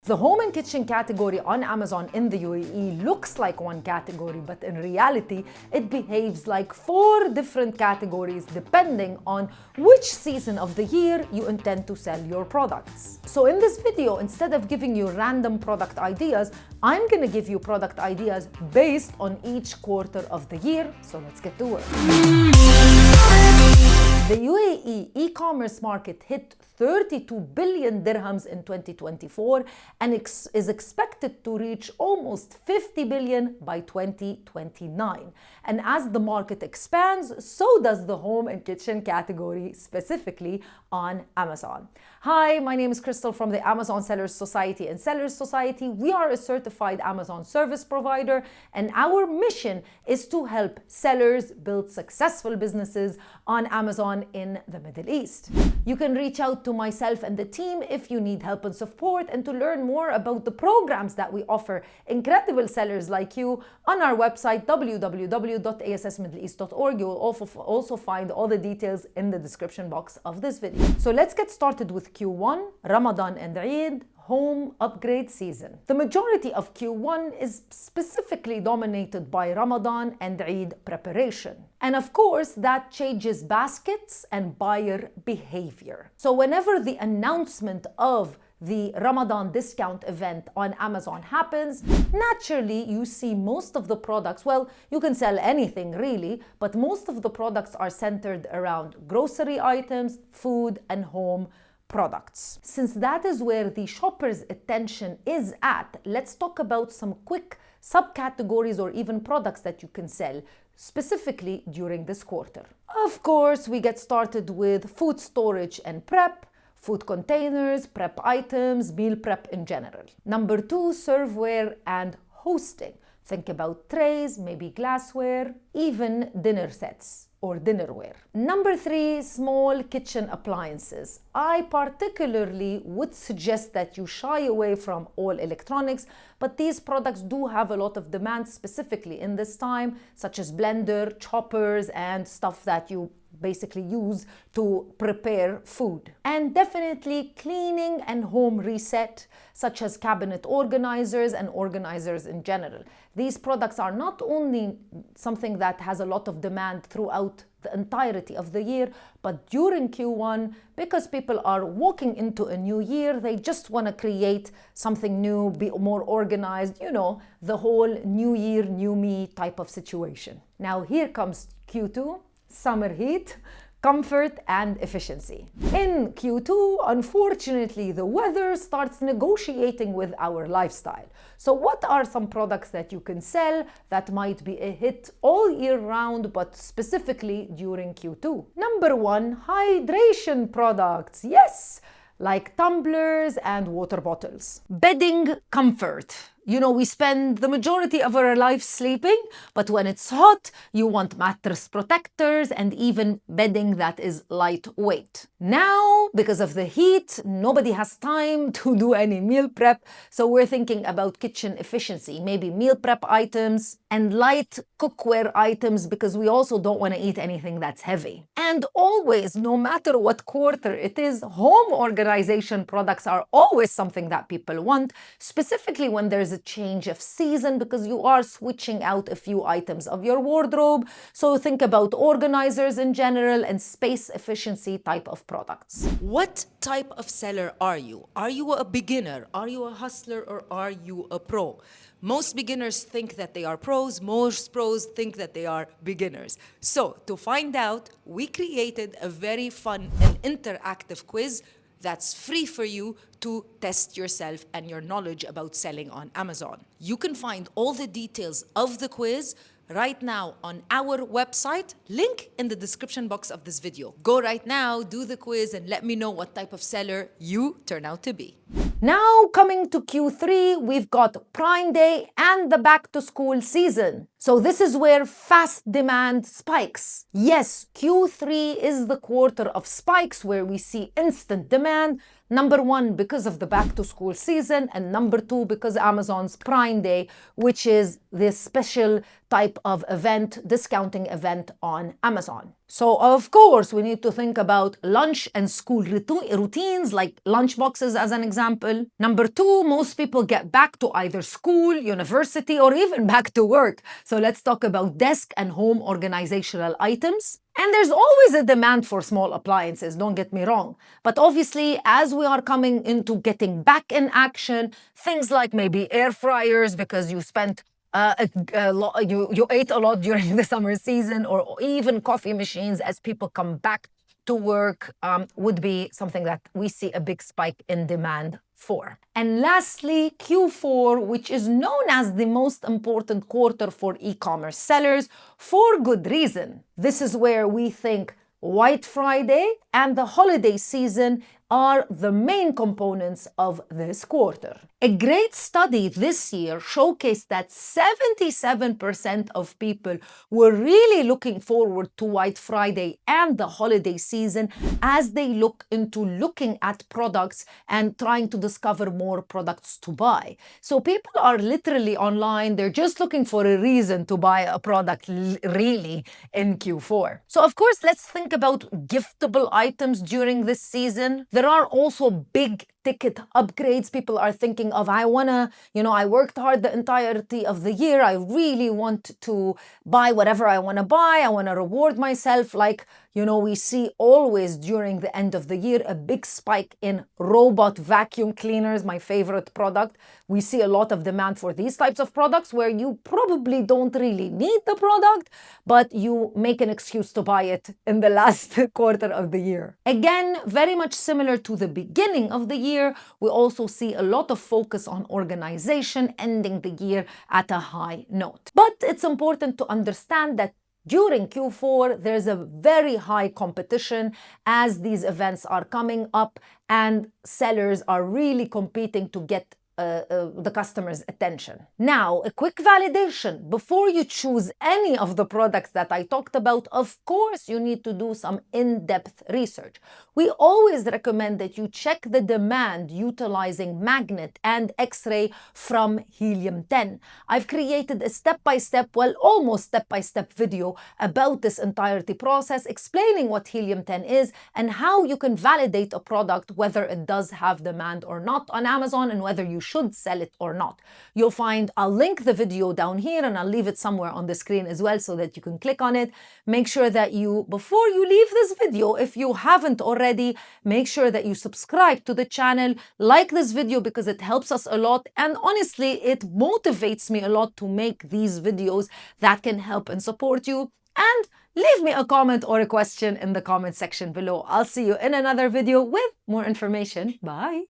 The home and kitchen category on Amazon in the UAE looks like one category, but in reality, it behaves like 4 different categories depending on which season of the year you intend to sell your products. So in this video, instead of giving you random product ideas, I'm gonna give you product ideas based on each quarter of the year. So let's get to work. The UAE e-commerce market hit 32 billion dirhams in 2024 and is expected to reach almost 50 billion by 2029. And as the market expands, so does the home and kitchen category, specifically on Amazon. Hi, my name is Crystal from the Amazon Sellers Society and Sellers Society. We are a certified Amazon service provider, and our mission is to help sellers build successful businesses on Amazon in the Middle East. You can reach out to myself and the team if you need help and support, and to learn more about the programs that we offer incredible sellers like you on our website www.assmiddleeast.org. You will also find all the details in the description box of this video. So let's get started with Q1, Ramadan and Eid, home upgrade season. The majority of Q1 is specifically dominated by Ramadan and Eid preparation. And of course, that changes baskets and buyer behavior. So whenever the announcement of the Ramadan discount event on Amazon happens, naturally you see most of the products, well, you can sell anything really, but most of the products are centered around grocery items, food, and home products. Since that is where the shopper's attention is at, let's talk about some quick subcategories or even products that you can sell specifically during this quarter. Of course, we get started with food storage and prep, food containers, prep items, meal prep in general. Number 2, serveware and hosting. Think about trays, maybe glassware, even dinner sets or dinnerware. Number 3, small kitchen appliances. I particularly would suggest that you shy away from all electronics, but these products do have a lot of demand specifically in this time, such as blender, choppers, and stuff that you basically use to prepare food. And definitely cleaning and home reset, such as cabinet organizers and organizers in general. These products are not only something that has a lot of demand throughout the entirety of the year, but during Q1, because people are walking into a new year, they just want to create something new, be more organized, you know, the whole new year, new me type of situation. Now here comes Q2, summer heat, comfort and efficiency. In Q2, unfortunately, the weather starts negotiating with our lifestyle. So what are some products that you can sell that might be a hit all year round, but specifically during Q2? Number 1, hydration products. Yes, like tumblers and water bottles. Bedding comfort. You know, we spend the majority of our life sleeping, but when it's hot, you want mattress protectors and even bedding that is lightweight. Now, because of the heat, nobody has time to do any meal prep, so we're thinking about kitchen efficiency, maybe meal prep items and light cookware items, because we also don't want to eat anything that's heavy. And always, no matter what quarter it is, home organization products are always something that people want, specifically when there's a change of season, because you are switching out a few items of your wardrobe. So think about organizers in general and space efficiency type of products. What type of seller are you? Are you a beginner? Are you a hustler, or are you a pro? Most beginners think that they are pros. Most pros think that they are beginners. So to find out, we created a very fun and interactive quiz that's free for you to test yourself and your knowledge about selling on Amazon. You can find all the details of the quiz right now on our website, link in the description box of this video. Go right now, do the quiz, and let me know what type of seller you turn out to be. Now coming to Q3, we've got Prime Day and the back to school season. So this is where fast demand spikes. Yes, Q3 is the quarter of spikes where we see instant demand. Number 1, because of the back to school season, and number 2, because Amazon's Prime Day, which is this special type of event, discounting event on Amazon. So of course, we need to think about lunch and school routines, like lunch boxes as an example. Number two, most people get back to either school, university, or even back to work. So let's talk about desk and home organizational items. And there's always a demand for small appliances, don't get me wrong. But obviously, as we are coming into getting back in action, things like maybe air fryers because you spent you ate a lot during the summer season, or even coffee machines as people come back to work would be something that we see a big spike in demand for. And lastly, Q4, which is known as the most important quarter for e-commerce sellers for good reason. This is where we think White Friday and the holiday season are the main components of this quarter. A great study this year showcased that 77% of people were really looking forward to White Friday and the holiday season as they look into looking at products and trying to discover more products to buy. So people are literally online, they're just looking for a reason to buy a product really in Q4. So of course, let's think about giftable items during this season. There are also big ticket upgrades people are thinking of. I worked hard the entirety of the year. I really want to buy whatever I want to buy. I want to reward myself. We see always during the end of the year a big spike in robot vacuum cleaners, my favorite product. We see a lot of demand for these types of products where you probably don't really need the product, but you make an excuse to buy it in the last quarter of the year. Again, very much similar to the beginning of the year, we also see a lot of focus on organization, ending the year at a high note. But it's important to understand that during Q4, there's a very high competition as these events are coming up and sellers are really competing to get the customer's attention. Now, a quick validation. Before you choose any of the products that I talked about, of course, you need to do some in-depth research. We always recommend that you check the demand utilizing magnet and X-ray from Helium 10. I've created a step-by-step, almost step-by-step video about this entirety process, explaining what Helium 10 is and how you can validate a product, whether it does have demand or not on Amazon, and whether you should sell it or not. I'll link the video down here and I'll leave it somewhere on the screen as well so that you can click on it. Make sure that before you leave this video, if you haven't already, make sure that you subscribe to the channel, like this video because it helps us a lot. And honestly, it motivates me a lot to make these videos that can help and support you. And leave me a comment or a question in the comment section below. I'll see you in another video with more information. Bye.